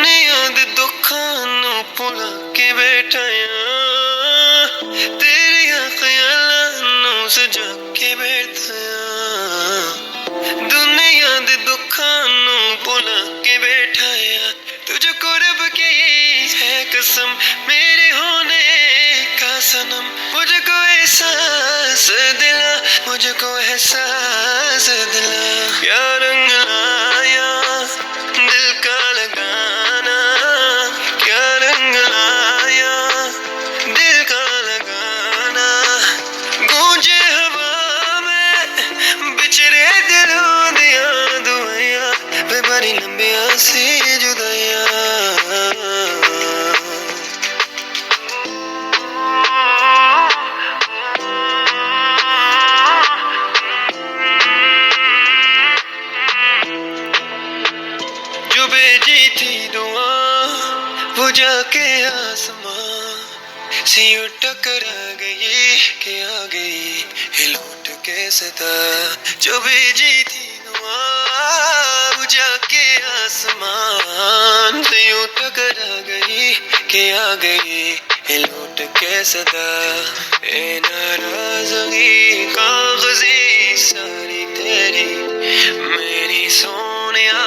दुनिया दे दुखां नूं भुला के बैठा तेरिया ख्यालां नूं सजा के बैठा दुनिया दे दुखां नूं भुला के बैठा तुझको रब की है कसम मेरे होने का सनम मुझको एहसास दिला क्या रंग लाया दिल का लगाना क्या रंग लाया दिल का लगाना गूंजे हवा में बिछड़े दिलों दिया दुआया वे बड़ी लंबिया सी जुदाइया जो भेजी थी दुआ वो जाके आसमां से यूं टकरा गई कि आ गई ये लौट के सदा जो भेजी थी दुआ वो जाके आसमान से यूं टकरा गई कि आ गई ये लौट के सदा ए नाराज़गी कागज़ी सारी तेरी मेरी सोनिया